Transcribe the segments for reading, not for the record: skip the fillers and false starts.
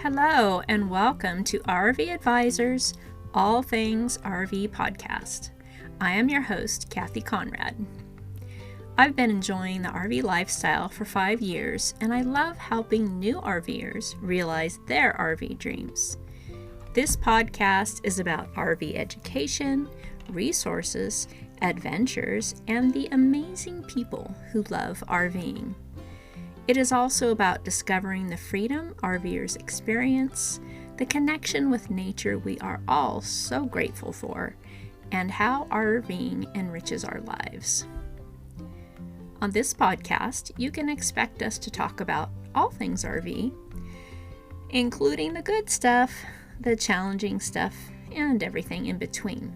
Hello, and welcome to RV Advisors All Things RV podcast. I am your host, Cathy Conrad. I've been enjoying the RV lifestyle for 5 years, and I love helping new RVers realize their RV dreams. This podcast is about RV education, resources, adventures, and the amazing people who love RVing. It is also about discovering the freedom RVers experience, the connection with nature we are all so grateful for, and how RVing enriches our lives. On this podcast, you can expect us to talk about all things RV, including the good stuff, the challenging stuff, and everything in between.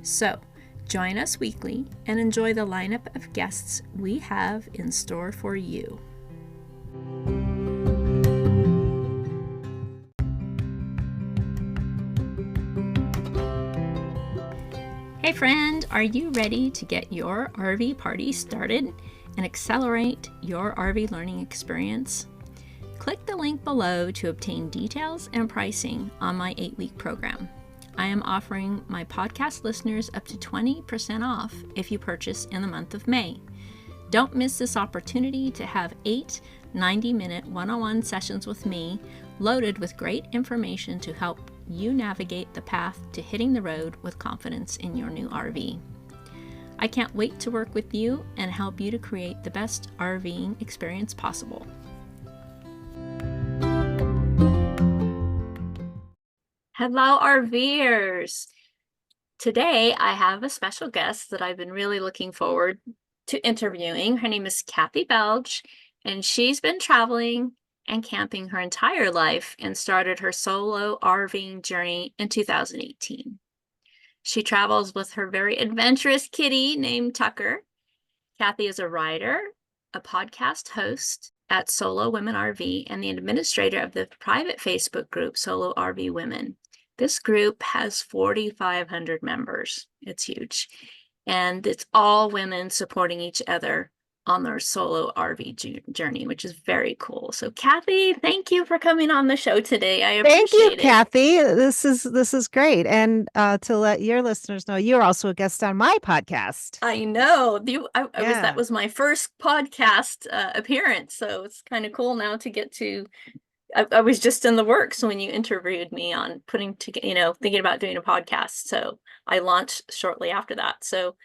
So, join us weekly and enjoy the lineup of guests we have in store for you. Hey friend, are you ready to get your RV party started and accelerate your RV learning experience? Click the link below to obtain details and pricing on my 8-week program. I am offering my podcast listeners up to 20% off if you purchase in the month of May. Don't miss this opportunity to have 8 90-minute one-on-one sessions with me loaded with great information to help you navigate the path to hitting the road with confidence in your new RV. I can't wait to work with you and help you to create the best RVing experience possible. Hello, RVers! Today I have a special guest that I've been really looking forward to interviewing. Her name is Kathy Belge, and she's been traveling and camping her entire life and started her solo RVing journey in 2018. She travels with her very adventurous kitty named Tucker. Kathy is a writer, a podcast host at Solo Women RV, and the administrator of the private Facebook group Solo RV Women. This group has 4,500 members. It's huge. And it's all women supporting each other on their solo RV journey, which is very cool. So Kathy, thank you for coming on the show today. I appreciate it. Thank you, Kathy. This is great. And to let your listeners know, you're also a guest on my podcast. I know. That was my first podcast appearance. So it's kind of cool now to get to, I was just in the works when you interviewed me on thinking about doing a podcast. So I launched shortly after that. So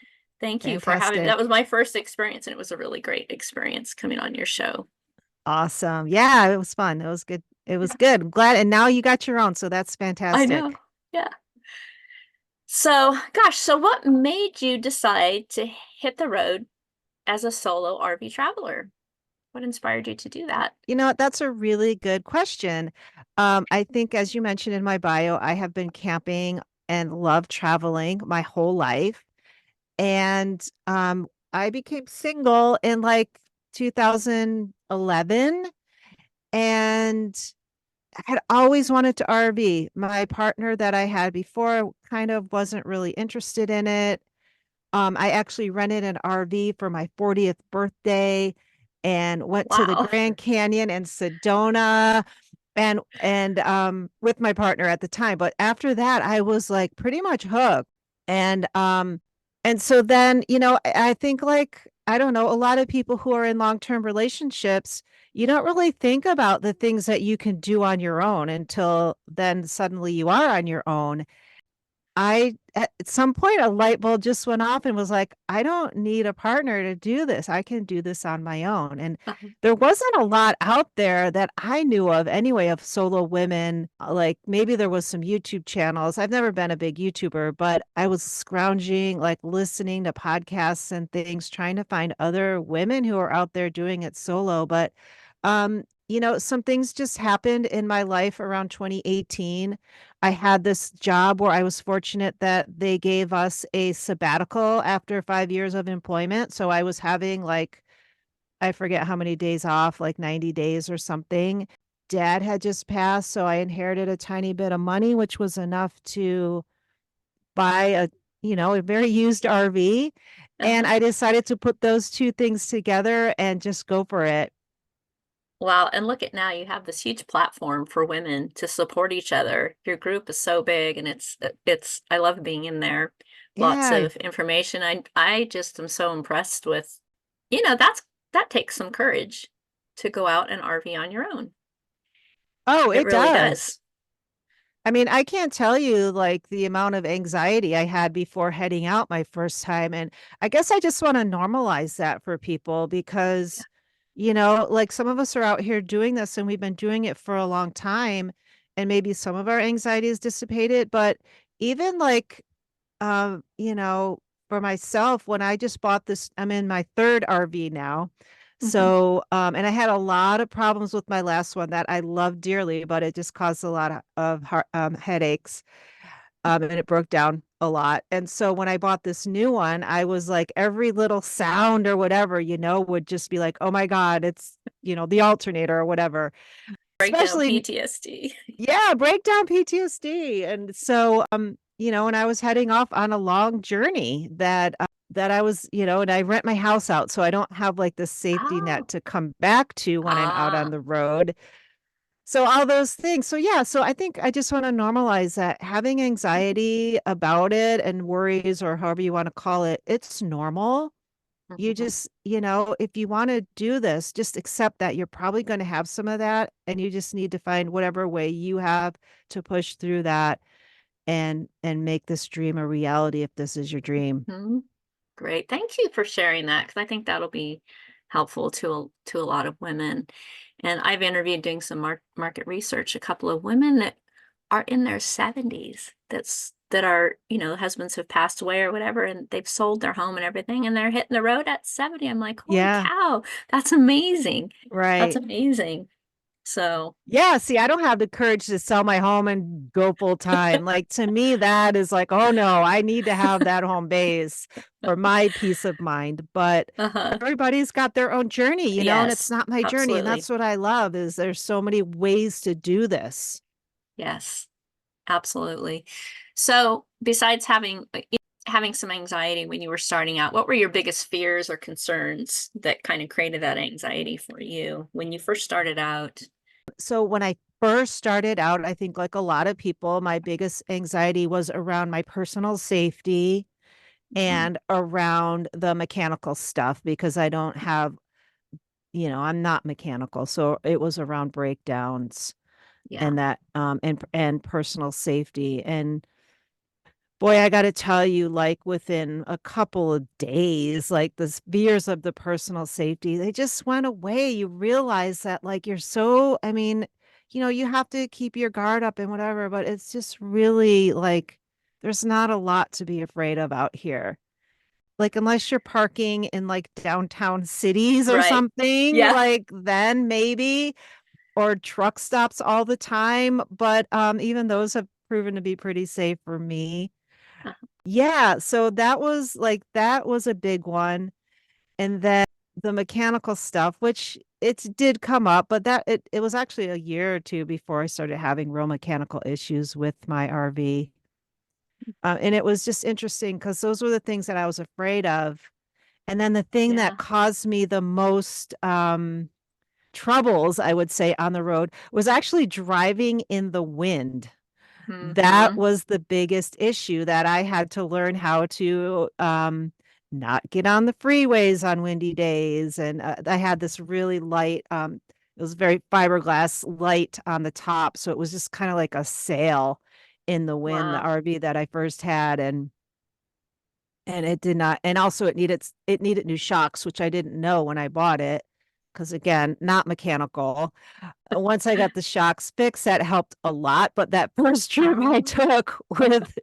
thank you for having me. That was my first experience, and it was a really great experience coming on your show. Awesome. Yeah, it was fun. It was good. It was good. I'm glad. And now you got your own, so that's fantastic. I know. Yeah. So what made you decide to hit the road as a solo RV traveler? What inspired you to do that? You know, that's a really good question. I think, as you mentioned in my bio, I have been camping and love traveling my whole life. And I became single in like 2011, and I had always wanted to RV. My partner that I had before kind of wasn't really interested in it. I actually rented an RV for my 40th birthday and went to the Grand Canyon and Sedona and with my partner at the time. But after that, I was like pretty much hooked. And so then, I think I don't know, a lot of people who are in long-term relationships, you don't really think about the things that you can do on your own until then suddenly you are on your own. At some point, a light bulb just went off and was like, I don't need a partner to do this. I can do this on my own. And there wasn't a lot out there that I knew of anyway, of solo women. Like maybe there was some YouTube channels. I've never been a big YouTuber, but I was scrounging, like listening to podcasts and things, trying to find other women who are out there doing it solo. But, some things just happened in my life around 2018. I had this job where I was fortunate that they gave us a sabbatical after 5 years of employment. So I was having I forget how many days off, like 90 days or something. Dad had just passed, so I inherited a tiny bit of money, which was enough to buy a very used RV. And I decided to put those two things together and just go for it. Wow, and look at now, you have this huge platform for women to support each other. Your group is so big and it's I love being in there. Lots Yeah. of information. I just am so impressed with, that takes some courage to go out and RV on your own. Oh, It it really does. does. I mean, I can't tell you like the amount of anxiety I had before heading out my first time. And I guess I just want to normalize that for people because, like some of us are out here doing this and we've been doing it for a long time. And maybe some of our anxiety is dissipated. But even like, um, you know, for myself, when I just bought this, I'm in my third RV now. Hmm. So, and I had a lot of problems with my last one that I love dearly, but it just caused a lot of headaches. And it broke down a lot. And so when I bought this new one, I was like, every little sound or whatever, would just be like, oh my God, it's, the alternator or whatever. Breakdown Especially, PTSD. yeah, breakdown PTSD. And so, and I was heading off on a long journey that I was, and I rent my house out. So I don't have like the safety net Oh, to come back to when I'm out on ah. the road. So all those things. So yeah, so I think I just want to normalize that having anxiety about it and worries or however you want to call it, it's normal. You Mhm. just, if you want to do this, just accept that you're probably going to have some of that and you just need to find whatever way you have to push through that and make this dream a reality if this is your dream. Mhm. Great. Thank you for sharing that because I think that'll be helpful to a lot of women. And I've interviewed doing some market research, a couple of women that are in their 70s that are, husbands have passed away or whatever, and they've sold their home and everything, and they're hitting the road at 70. I'm like, holy Yeah, cow, that's amazing. That's right. amazing. So, Yeah, see, I don't have the courage to sell my home and go full time. Like to me, that is like, oh no, I need to have that home base for my peace of mind. But uh-huh. everybody's got their own journey, and it's Yes, not my journey. And absolutely. that's what I love is there's so many ways to do this. Yes. Absolutely. So, besides having some anxiety when you were starting out, what were your biggest fears or concerns that kind of created that anxiety for you when you first started out? So when I first started out, I think like a lot of people, my biggest anxiety was around my personal safety Mhm. and around the mechanical stuff because I don't have, I'm not mechanical. So it was around breakdowns Yeah. and that and personal safety. And boy, I got to tell you, like within a couple of days, like the fears of the personal safety, they just went away. You realize that, like, I mean, you have to keep your guard up and whatever, but it's just really like there's not a lot to be afraid of out here. Like, unless you're parking in like downtown cities or Right. something, Yeah. like then maybe, or truck stops all the time. But even those have proven to be pretty safe for me. Uh, Yeah, so that was a big one. And then the mechanical stuff, which it did come up, but it was actually a year or two before I started having real mechanical issues with my RV. And it was just interesting because those were the things that I was afraid of. And then the thing that Yeah. caused me the most troubles, I would say, on the road was actually driving in the wind. That Hmm. was the biggest issue that I had to learn how to not get on the freeways on windy days. And I had this really light, it was very fiberglass light on the top. So it was just kind of like a sail in the wind, the Wow. RV that I first had. And it did not, and also it needed new shocks, which I didn't know when I bought it. Because again, not mechanical. Once I got the shocks fixed, that helped a lot. But that first trip I Oh. took with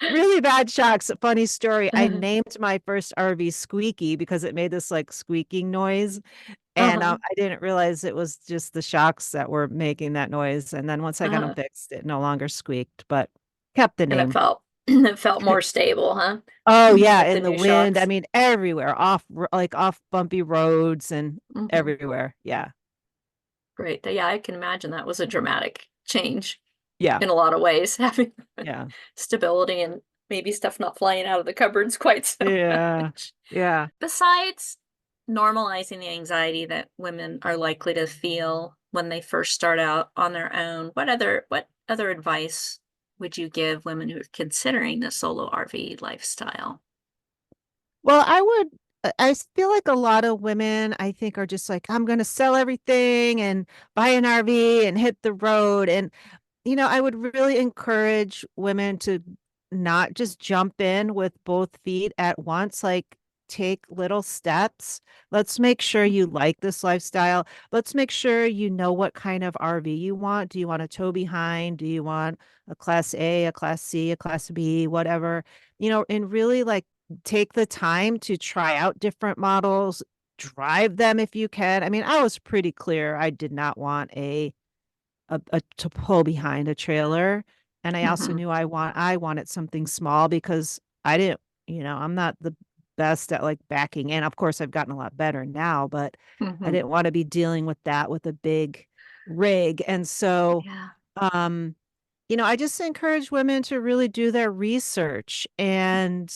really bad shocks, a funny story. I named my first RV Squeaky because it made this like squeaking noise. And Uh-huh. I didn't realize it was just the shocks that were making that noise. And then once I got them Uh-huh. fixed, it no longer squeaked, but kept the And it name. felt it felt more stable, huh? Oh yeah, With the in the new wind. I shocks. mean, everywhere, like off bumpy roads and Hmm. everywhere. Yeah. Great. Yeah, I can imagine that was a dramatic change Yeah. in a lot of ways, having Yeah. stability and maybe stuff not flying out of the cupboards quite so Yeah. much. Yeah. Besides normalizing the anxiety that women are likely to feel when they first start out on their own, what other advice would you give women who are considering the solo RV lifestyle? Well, I feel like a lot of women, I think, are just like, I'm going to sell everything and buy an RV and hit the road. And I would really encourage women to not just jump in with both feet at once, like take little steps. Let's make sure you like this lifestyle. Let's make sure you know what kind of RV you want. Do you want a tow behind? Do you want a class A, a class C, a class B, whatever? And really like take the time to try out different models, drive them if you can. I mean, I was pretty clear I did not want a to pull behind a trailer. And I also Mm-hmm. knew I wanted something small because I didn't, I'm not the best at like backing in. Of course, I've gotten a lot better now, but I Mm-hmm. didn't want to be dealing with that with a big rig. And so Yeah. um I just encourage women to really do their research and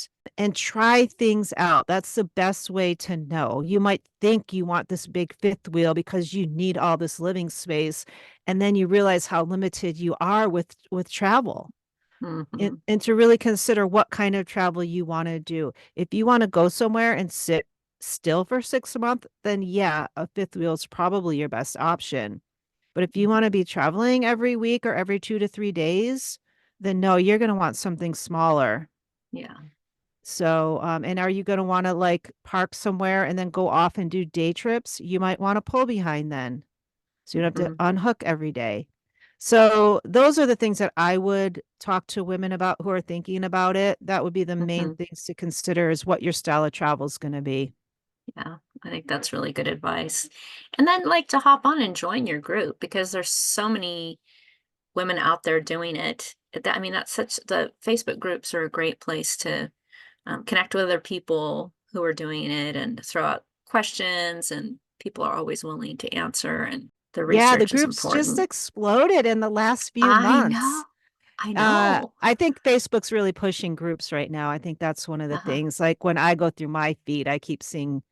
try things out. That's the best way to know. You might think you want this big fifth wheel because you need all this living space, and then you realize how limited you are with travel. And, Mm-hmm. and to really consider what kind of travel you want to do. If you want to go somewhere and sit still for 6 months, then yeah, a fifth wheel is probably your best option. But if you want to be traveling every week or every 2 to 3 days, then no, you're going to want something smaller. Yeah. So, and are you going to want to like park somewhere and then go off and do day trips? You might want to pull behind then. So you don't have to Mm-hmm. unhook every day. So those are the things that I would talk to women about who are thinking about it. That would be the main Mm-hmm. things to consider is what your style of travel is going to be. Yeah, I think that's really good advice. And then like to hop on and join your group because there's so many women out there doing it. That, I mean, that's such the Facebook groups are a great place to connect with other people who are doing it and throw out questions, and people are always willing to answer, and the Yeah, the research is groups just important. exploded in the last few I know. months. I know. I think Facebook's really pushing groups right now. I think that's one of the Uh-huh. things. Like when I go through my feed, I keep seeing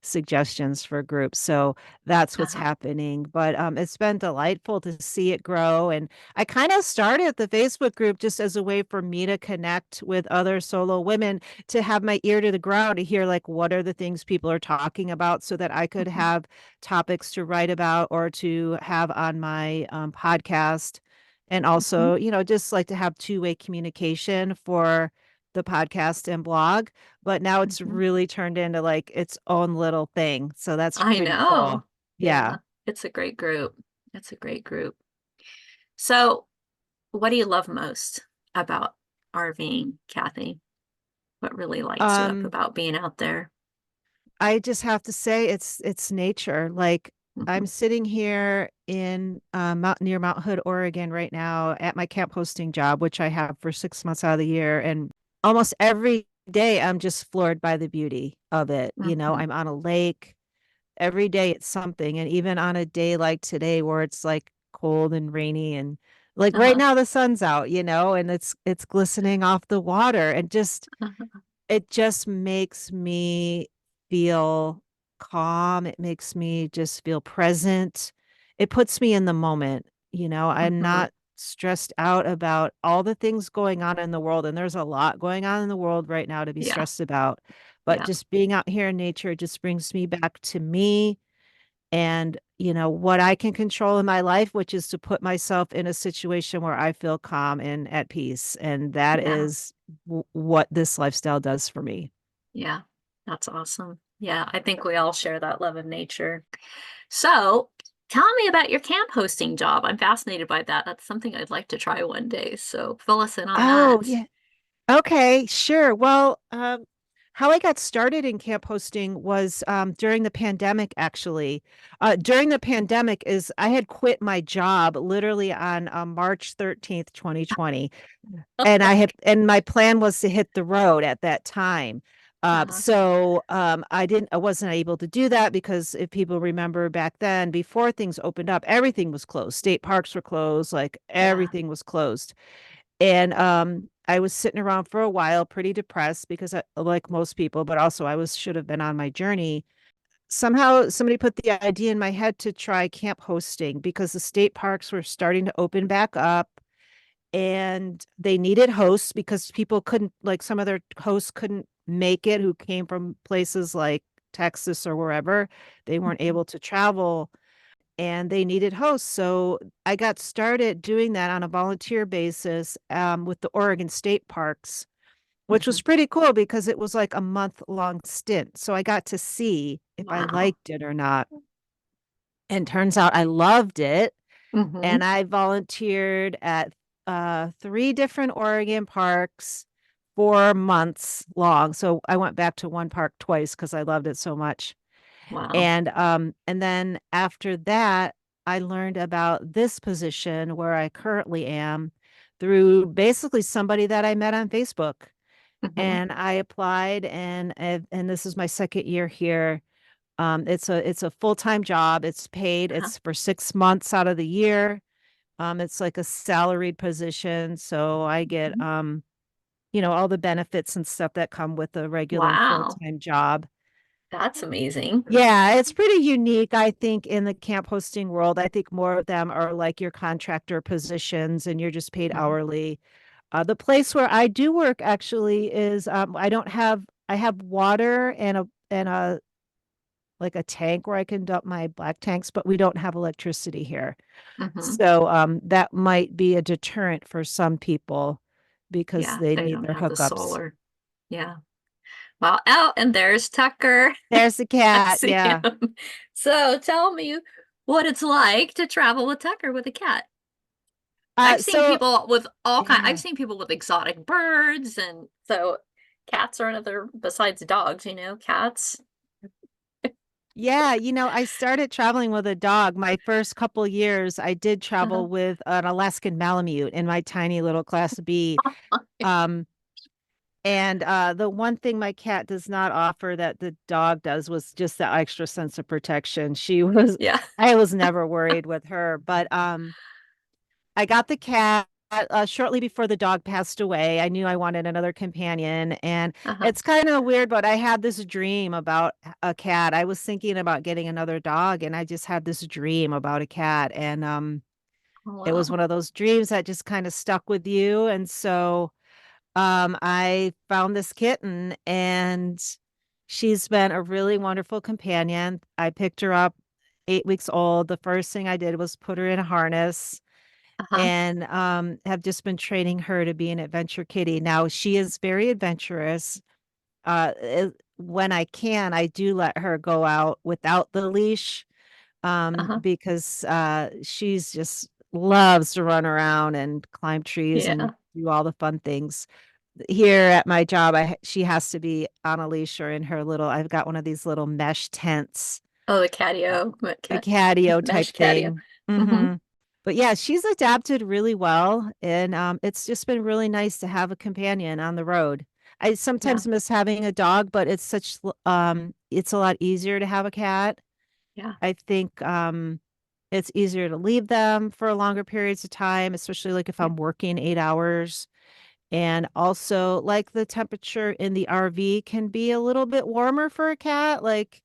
suggestions for groups. So that's what's Uh-huh. happening. But it's been delightful to see it grow. And I kind of started the Facebook group just as a way for me to connect with other solo women, to have my ear to the ground to hear like what are the things people are talking about so that I could Mhm. have topics to write about or to have on my podcast, and Mhm. also, just like to have two-way communication for the podcast and blog. But now it's Mhm. really turned into like its own little thing. So that's I pretty cool. know. Yeah. Yeah, it's a great group. It's a great group. So, what do you love most about RVing, Kathy? What really lights you up Um, about being out there? I just have to say it's nature. Like I'm Mhm. sitting here in near Mount Hood, Oregon right now at my camp hosting job, which I have for 6 months out of the year. And almost every day I'm just floored by the beauty of it. Mhm. I'm on a lake. Every day it's something. And even on a day like today where it's like cold and rainy and like right Uh-huh. now the sun's out, and it's glistening off the water, and just Uh-huh. it just makes me feel calm. It makes me just feel present. It puts me in the moment. I'm Mhm. not stressed out about all the things going on in the world. And there's a lot going on in the world right now to be Yeah. stressed about. But Yeah. just being out here in nature just brings me back to me and, what I can control in my life, which is to put myself in a situation where I feel calm and at peace. And that Yeah. is what this lifestyle does for me. Yeah. That's awesome. Yeah, I think we all share that love of nature. So, tell me about your camp hosting job. I'm fascinated by that. That's something I'd like to try one day. So, fill us in on Oh, that. yeah. Okay, sure. Well, how I got started in camp hosting was during the pandemic, actually. During the pandemic is I had quit my job literally on March 13th, 2020. And my plan was to hit the road at that time. Uh-huh. So I wasn't able to do that because if people remember back then, before things opened up, everything was closed. State parks were closed, like Yeah. everything was closed. And I was sitting around for a while, pretty depressed because like most people, but also I should have been on my journey. somehow somebody put the idea in my head to try camp hosting because the state parks were starting to open back up and they needed hosts because people couldn't, like some of their hosts couldn't make it who came from places like Texas or wherever. They weren't Mhm. able to travel and they needed hosts. So I got started doing that on a volunteer basis with the Oregon State Parks, which was Mhm. pretty cool because it was like a month long stint. So I got to see if I Wow. liked it or not. And turns out I loved it. And Hmm. I volunteered at three different Oregon parks 4 months long. So I went back to one park twice because I loved it so much. Wow. And then after that, I learned about this position where I currently am through basically somebody that I met on Facebook. Hmm. And I applied and this is my second year here. It's a full-time job. It's paid. Uh-huh. It's for 6 months out of the year. It's like a salaried position, so I get Mhm. all the benefits and stuff that come with a regular Wow. full-time job. That's amazing. Yeah, it's pretty unique, I think, in the camp hosting world. I think more of them are like your contractor positions and you're just paid Mhm. hourly. The place where I do work actually is I have water and a like a tank where I can dump my black tanks, but we don't have electricity here. Hmm. So that might be a deterrent for some people because Yeah, they they need don't their have the hookups. solar. Yeah. Wow. Oh, and there's Tucker. There's the I cat. see Yeah. him. So tell me what it's like to travel with Tucker with a cat. So I've yeah. seen people with exotic birds, and so cats are another besides dogs, cats. Yeah, I started traveling with a dog. My first couple years, I did Uh-huh. travel with an Alaskan Malamute in my tiny little Class B. Um, and the one thing my cat does not offer that the dog does was just the extra sense of protection. Yeah. I was never worried with her, but I got the cat shortly before the dog passed away. I knew I wanted another companion, and Uh-huh. it's kind of weird, but I had this dream about a cat. I was thinking about getting another dog, and I just had this dream about a cat, and Oh, it was wow. one of those dreams that just kind of stuck with you. And so I found this kitten, and she's been a really wonderful companion. I picked her up 8 weeks old. The first thing I did was put her in a harness Uh-huh. and have just been training her to be an adventure kitty. Now she is very adventurous. When I can, I do let her go out without the leash Uh-huh. because she's just loves to run around and climb trees and Yeah. do all the fun things. Here at my job, she has to be on a leash or in her little. I've got one of these little mesh tents, Oh, the uh, catio, a catio type mesh catio. thing. Mm-hmm. But yeah, she's adapted really well, and it's just been really nice to have a companion on the road. I Yeah. sometimes miss having a dog, but it's a lot easier to have a cat. Yeah. I think it's easier to leave them for longer periods of time, especially like if Yeah. I'm working 8 hours. And also, like the temperature in the RV can be a little bit warmer for a cat. Like,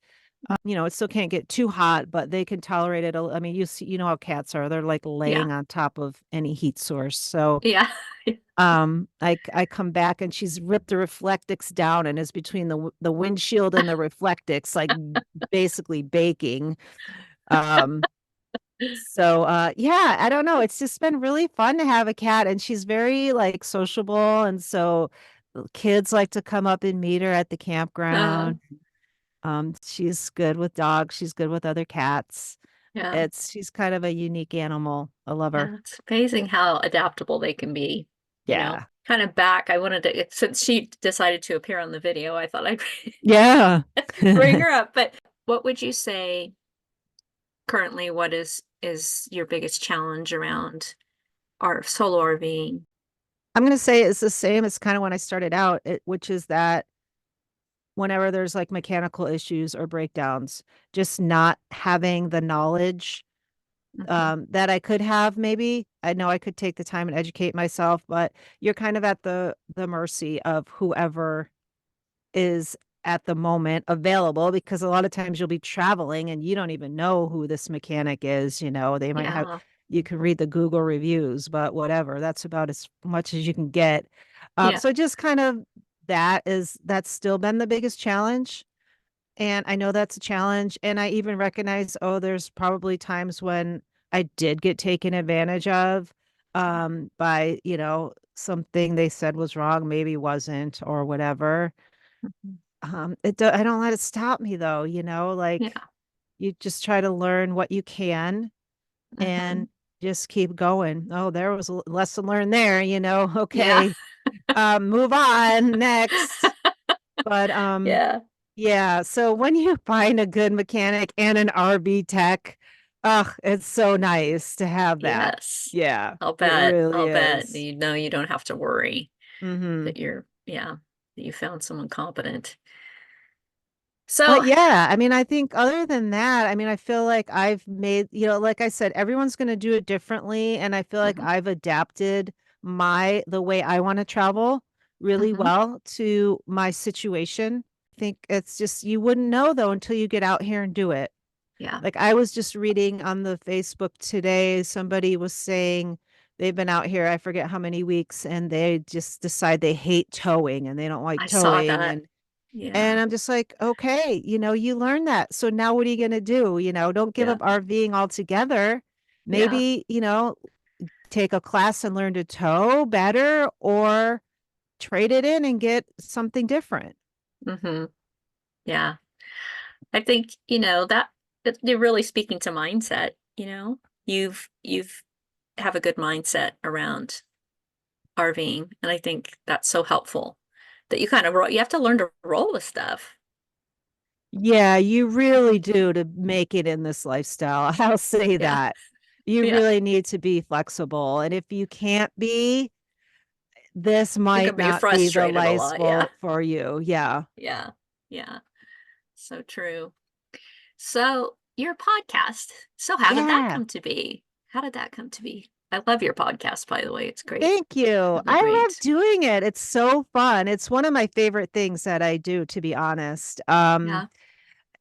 it still can't get too hot, but they can tolerate it. I mean, you know how cats are. They're like Yeah. laying on top of any heat source. So, Yeah. I come back and she's ripped the reflectix down and is between the windshield and the reflectix, like basically baking. Um, yeah, I don't know. It's just been really fun to have a cat and she's very like sociable and so kids like to come up and meet her at the Uh, campground. She's good with dogs, she's good with other cats. yeah. She's kind of a unique animal. I love her. Yeah. It's amazing how adaptable they can be. Yeah. Kind of back. I wanted to, since she decided to appear on the video, I thought I'd Yeah. bring her up. But what would you say currently, what is your biggest challenge around our solo RVing? I'm gonna say it's the same as kind of when I started out, which is that whenever there's like mechanical issues or breakdowns, just not having the knowledge Hmm. that I could have maybe. I know I could take the time and educate myself, but you're kind of at the mercy of whoever is at the moment available, because a lot of times you'll be traveling and you don't even know who this mechanic is. They might have, Yeah. you can read the Google reviews, but whatever, that's about as much as you can get. Yeah. So just kind of that's still been the biggest challenge. And I know that's a challenge. And I even recognize, oh, there's probably times when I did get taken advantage of by, something they said was wrong, maybe wasn't, or whatever. Mhm. I don't let it stop me though, like Yeah. you just try to learn what you can Hmm. and just keep going. Oh, there was a lesson learned there, Yeah. okay. Move on next. But Yeah. yeah, so when you find a good mechanic and an RV tech, ugh, it's so nice to have that. Yes. Yeah, I'll it bet. really I'll bet. is. You don't have to worry Hmm. that that you found someone competent. But So, yeah, I mean, I think other than that, I mean, I feel like I've made, like I said, everyone's going to do it differently. And I feel like mhm, I've adapted the way I want to travel really mhm, well to my situation. I think it's just, you wouldn't know though until you get out here and do it. yeah, Like I was just reading on the Facebook today, somebody was saying they've been out here, I forget how many weeks, and they just decide they hate towing and they don't like I saw towing. that. And Yeah, I'm just like, okay, you learn that. So now what are you going to do? Don't give yeah, up RVing altogether. yeah, Maybe, take a class and learn to tow better or trade it in and get something different. hmm yeah. I think, you're really speaking to mindset, you've have a good mindset around RVing, and I think that's so helpful that you have to learn to roll with stuff. Yeah, you really do to make it in this lifestyle. I'll say Yeah, that. You yeah. really need to be flexible. And if you can't be, this You might can be not be the frustrated a life lot. Yeah, for you. Yeah. yeah, yeah. So true. So your podcast. So how did that Yeah. come to be? How did that come to be? I love your podcast, by the way. It's great. Thank you. Really I love great. doing it. It's so fun. It's one of my favorite things that I do, to be honest. Yeah.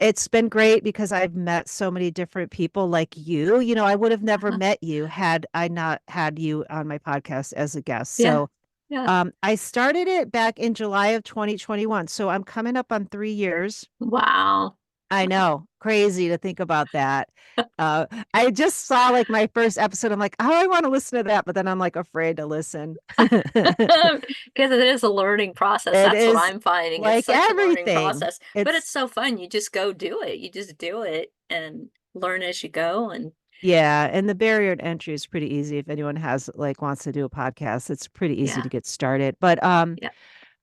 It's been great because I've met so many different people like you. I would have never Uh-huh. met you had I not had you on my podcast as a guest. Yeah. So Yeah. I started it back in July of 2021. So I'm coming up on 3 years. Wow. I Wow. know, crazy to think about that. Uh, I just saw like my first episode. I'm like, oh, I want to listen to that, but then I'm like afraid to listen. Because it is a learning process. It That's what is I'm finding. It's like such a learning everything. process, but it's It's so fun. You just go do it. You just do it and learn as you go. And Yeah, and the barrier to entry is pretty easy if anyone has like wants to do a podcast. It's pretty easy to yeah, get started. But yeah.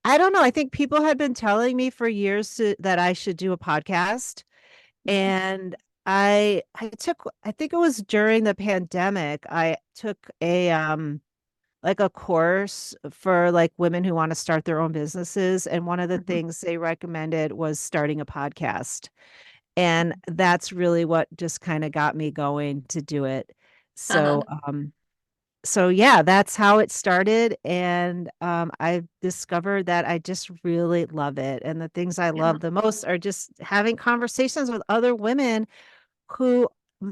I don't know. I think people had been telling me for years that I should do a podcast. Mhm, And I think it was during the pandemic, I took a like a course for like women who want to start their own businesses. And one of the mhm, things they recommended was starting a podcast. And that's really what just kind of got me going to do it. uh-huh. So, so yeah, that's how it started. And I discovered that I just really love it. And the things I Yeah, love the most are just having conversations with other women who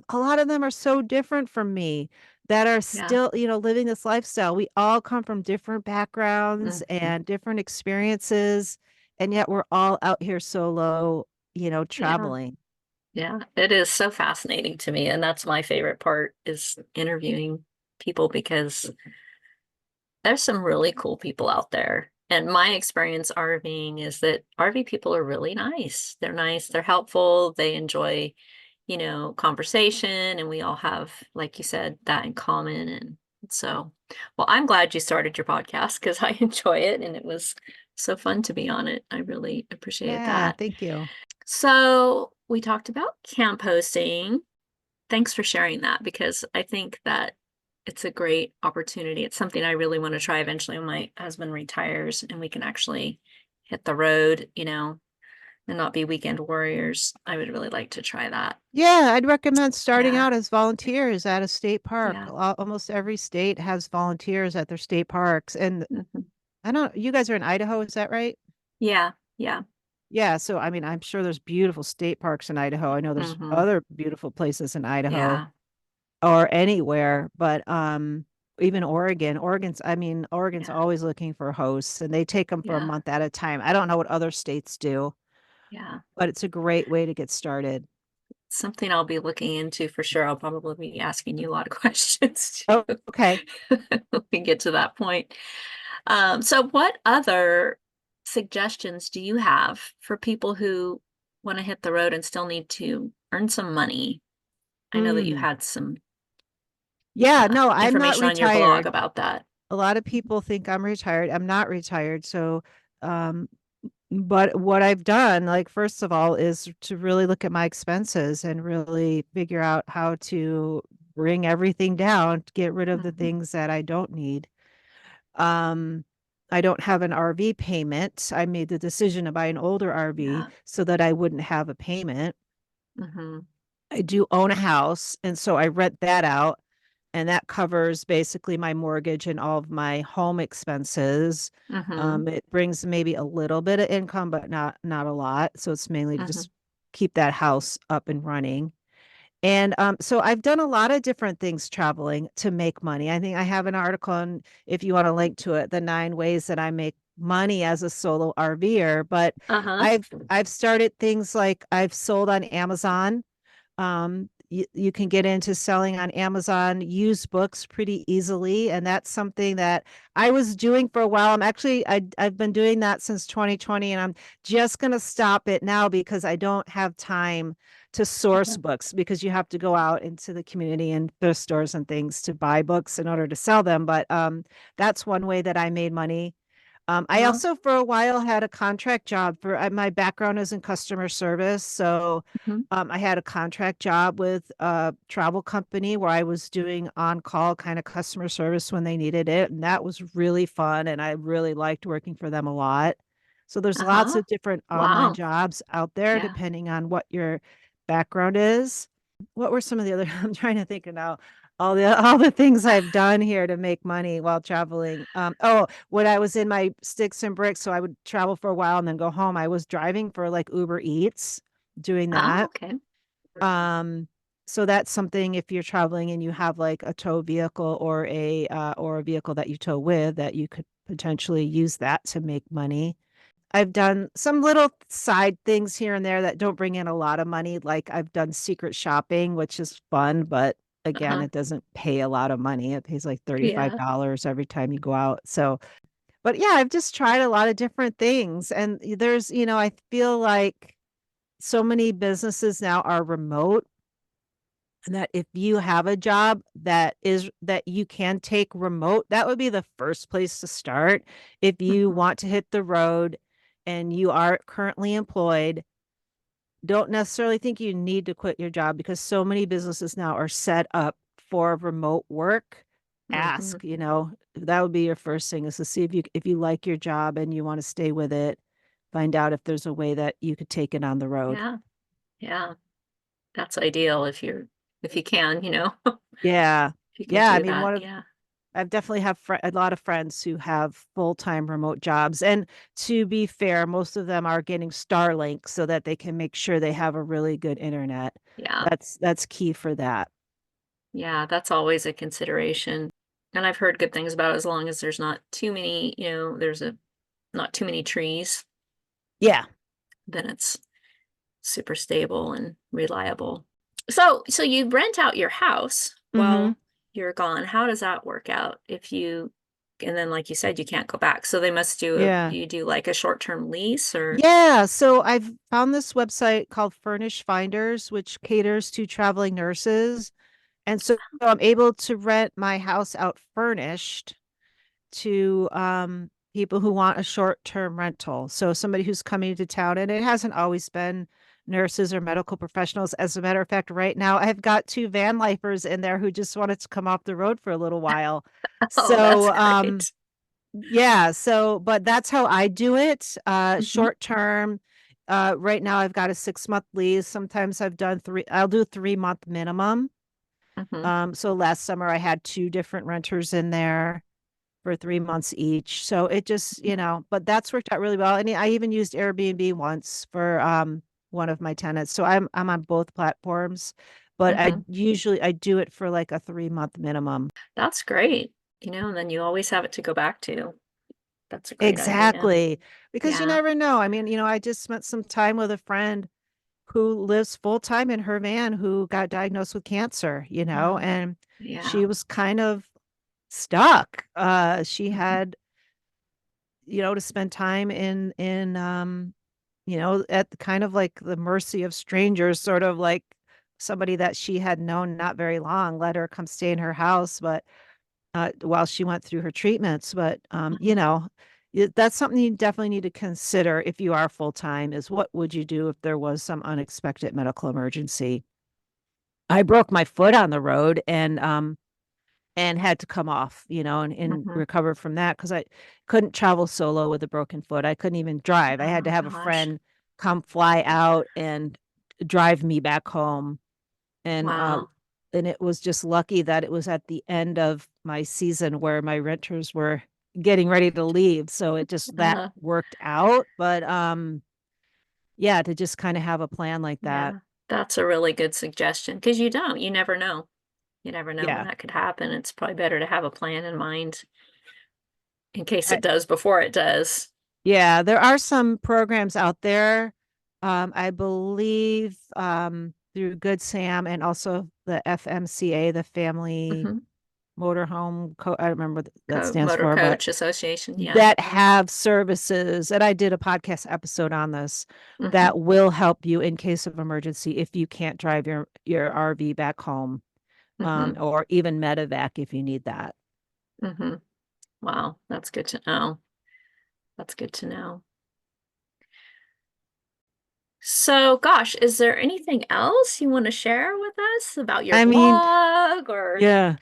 a lot of them are so different from me that are yeah. still, living this lifestyle. We all come from different backgrounds Mhm. and different experiences, and yet we're all out here solo, Yeah. traveling. Yeah, it is so fascinating to me, and that's my favorite part is interviewing people because there's some really cool people out there. And my experience RVing is that RV people are really nice. They're nice, they're helpful, they enjoy, conversation, and we all have, like you said, that in common. And so, well, I'm glad you started your podcast because I enjoy it and it was so fun to be on it. I really appreciated Yeah, that. thank you. So we talked about camp hosting. Thanks for sharing that because I think that it's a great opportunity. It's something I really want to try eventually when my husband retires and we can actually hit the road, and not be weekend warriors. I would really like to try that. Yeah, I'd recommend starting Yeah. out as volunteers at a state park. Yeah. Almost every state has volunteers at their state parks. And Mhm. I don't, you guys are in Idaho, is that right? Yeah. Yeah. Yeah, so I mean, I'm sure there's beautiful state parks in Idaho. I know there's Hmm. other beautiful places in Idaho Yeah. or anywhere, but even Oregon. Oregon's Yeah. always looking for hosts and they take them for a Yeah. month at a time. I don't know what other states do, Yeah. but it's a great way to get started. Something I'll be looking into for sure. I'll probably be asking you a lot of questions Oh, too okay. when we get to that point. So what other suggestions do you have for people who want to hit the road and still need to earn some money? I know that you Mm. had some Yeah, no, I'm not information on your blog retired. about that. A lot of people think I'm retired. I'm not retired. So, um, but what I've done, like, first of all, is to really look at my expenses and really figure out how to bring everything down, to get rid of the Hmm. things that I don't need. Um, I don't have an RV payment. I made the decision to buy an older RV Yeah. so that I wouldn't have a payment. Hmm. I do own a house, and so I rent that out, and that covers basically my mortgage and all of my home expenses. Hmm. It brings maybe a little bit of income, but not a lot. So it's mainly to Hmm. just keep that house up and running. And so I've done a lot of different things traveling to make money. I think I have an article, and if you want to link to it, the 9 ways that I make money as a solo RVer. But Uh-huh. I've started things like I've sold on Amazon. You can get into selling on Amazon used books pretty easily, and that's something that I was doing for a while. I've been doing that since 2020, and I'm just going to stop it now because I don't have time to source Uh-huh. books, because you have to go out into the community and thrift stores and things to buy books in order to sell them. But that's one way that I made money. I Uh-huh. also, for a while, had a contract job for my background is in customer service. So Hmm. I had a contract job with a travel company where I was doing on call kind of customer service when they needed it. And that was really fun. And I really liked working for them a lot. So there's lots Uh-huh. of different online Wow. jobs out there, Yeah. depending on what your background is. What were some of the other, I'm trying to think of now. All the things I've done here to make money while traveling. Oh, when I was in my sticks and bricks, so I would travel for a while and then go home. I was driving for like Uber Eats, doing Oh, that. okay. Um, so that's something, if you're traveling and you have like a tow vehicle or a vehicle that you tow with, that you could potentially use that to make money. I've done some little side things here and there that don't bring in a lot of money. Like I've done secret shopping, which is fun, but again, Uh-huh. it doesn't pay a lot of money. It pays like Yeah. $35 every time you go out. So, but yeah, I've just tried a lot of different things. And I feel like so many businesses now are remote, and that if you have a job that you can take remote, that would be the first place to start. If you Hmm. want to hit the road and you are currently employed, don't necessarily think you need to quit your job, because so many businesses now are set up for remote work. Hmm. Ask, that would be your first thing, is to see if you like your job and you want to stay with it. Find out if there's a way that you could take it on the road. Yeah. Yeah. That's ideal if you can, if Yeah. you can Yeah. I do mean, that. Yeah. I've definitely have a lot of friends who have full-time remote jobs. And to be fair, most of them are getting Starlink so that they can make sure they have a really good internet. Yeah. That's key for that. Yeah. That's always a consideration. And I've heard good things about it as long as there's not too many, there's not too many trees, Yeah. then it's super stable and reliable. So you rent out your house Hmm. while you're gone. How does that work out and then like you said, you can't go back. So they must Yeah. you do like a short-term lease or Yeah. So I've found this website called Furnish Finders, which caters to traveling nurses. And so I'm able to rent my house out furnished to people who want a short-term rental. So somebody who's coming to town, and it hasn't always been nurses or medical professionals. As a matter of fact, right now I've got two van lifers in there who just wanted to come off the road for a little while. oh, that's So great. yeah, but that's how I do it. Hmm. Short term. Right now I've got a 6-month lease. Sometimes I'll do 3-month minimum. Hmm. So last summer I had two different renters in there. for 3 months each. So it just, but that's worked out really well. And I even used Airbnb once for one of my tenants. So I'm on both platforms, but I do it for like a 3 month minimum. That's great. And then you always have it to go back to. That's a great idea. Exactly. Because you Yeah. never know. I mean, I just spent some time with a friend who lives full time in her van who got diagnosed with cancer, Oh, and yeah. she was kind of stuck. She Mhm. had, to spend time at kind of like the mercy of strangers, sort of like somebody that she had known not very long let her come stay in her house, but while she went through her treatments. But Mhm. that's something you definitely need to consider if you are full time, is what would you do if there was some unexpected medical emergency? I broke my foot on the road and had to come off, and Mhm. recover from that because I couldn't travel solo with a broken foot. I couldn't even drive. I had to Oh have a gosh. friend come fly out and drive me back home. And Wow. and it was just lucky that it was at the end of my season where my renters were getting ready to leave. So it just that Uh, worked out. But yeah, to just kind of have a plan like that. yeah. That's a really good suggestion because you never know. You never know when Yeah. that could happen. It's probably better to have a plan in mind in case I, it does before it does. yeah, there are some programs out there. I believe through Good Sam and also the FMCA, the Family Hmm. Motorhome I don't remember what that stands Motor for, but Coach Association. Yeah. that have services, and I did a podcast episode on this, Hmm. that will help you in case of emergency if you can't drive your RV back home, Hmm. or even medevac if you need that. Hmm. Wow. That's good to know. That's good to know. So, gosh, is there anything else you want to share with us about your I mean, blog or yeah.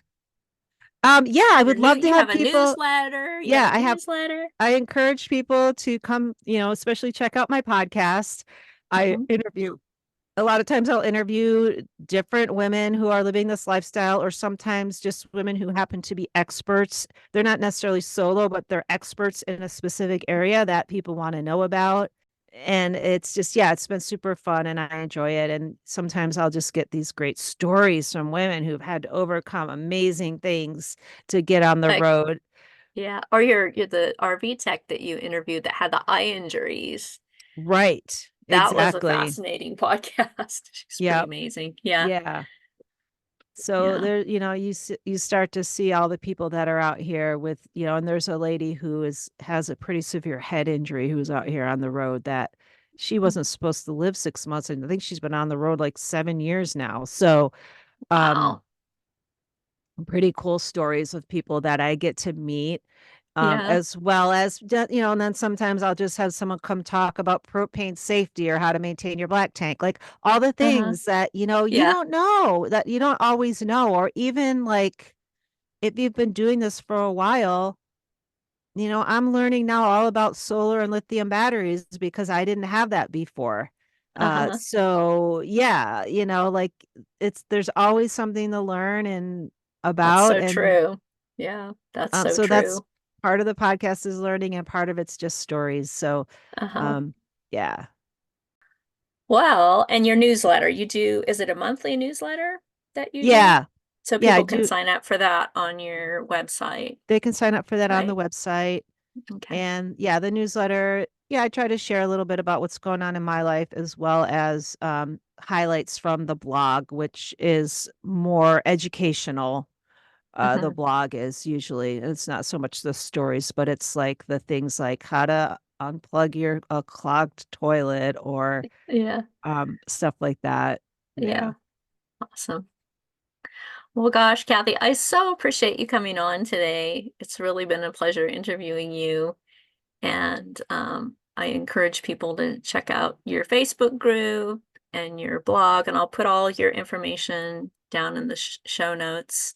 Yeah, I would love to you have have a people. newsletter? You have Yeah, a newsletter? I encourage people to come, especially check out my podcast. I Hmm. interview A lot of times I'll interview different women who are living this lifestyle, or sometimes just women who happen to be experts. They're not necessarily solo, but they're experts in a specific area that people want to know about. And it's just, yeah, it's been super fun and I enjoy it. And sometimes I'll just get these great stories from women who've had to overcome amazing things to get on the Like, road. yeah. Or you're the RV tech that you interviewed that had the eye injuries. Right. That was a Exactly. fascinating podcast. She's pretty Yep. amazing. Yeah. Yeah. So Yeah. there, you start to see all the people that are out here with, and there's a lady who has a pretty severe head injury who's out here on the road that she wasn't supposed to live 6 months, and I think she's been on the road like 7 years now. So, um, Wow. pretty cool stories of people that I get to meet. Yeah. As well as, and then sometimes I'll just have someone come talk about propane safety or how to maintain your black tank, like all the Uh-huh. things that, you Yeah. don't know, that you don't always know, or even like if you've been doing this for a while, I'm learning now all about solar and lithium batteries because I didn't have that before. Uh-huh. So yeah, like there's always something to learn and That's about. so And true. Yeah, that's so so that's true. part of the podcast is learning and part of it's just stories. So Uh-huh. um yeah. Well, and your newsletter, is it a monthly newsletter that you do? Yeah. So Yeah, I people can do. sign up for that on your website, They can sign up for that on the right? website. Okay. And yeah, the newsletter, yeah, I try to share a little bit about what's going on in my life as well as highlights from the blog, which is more educational. The Hmm. blog is usually, it's not so much the stories, but it's like the things like how to unplug your a clogged toilet, or Yeah. stuff like that. Yeah. Yeah. Awesome. Well, gosh, Kathy, I so appreciate you coming on today. It's really been a pleasure interviewing you. And I encourage people to check out your Facebook group and your blog, and I'll put all your information down in the show notes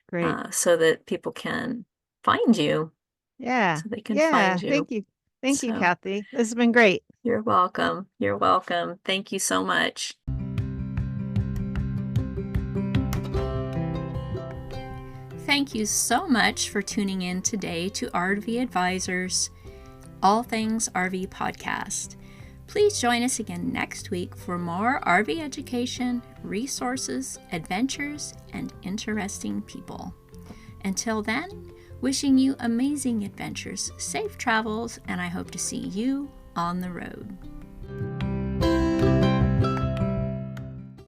Great. so that people can find you, Yeah. so they can find Yeah. you. Thank you. Thank you, So Kathy. This has been great. you're welcome. You're welcome. Thank you so much. Thank you so much for tuning in today to RV Advisors All Things RV podcast. Please join us again next week for more RV education, resources, adventures, and interesting people. Until then, wishing you amazing adventures, safe travels, and I hope to see you on the road.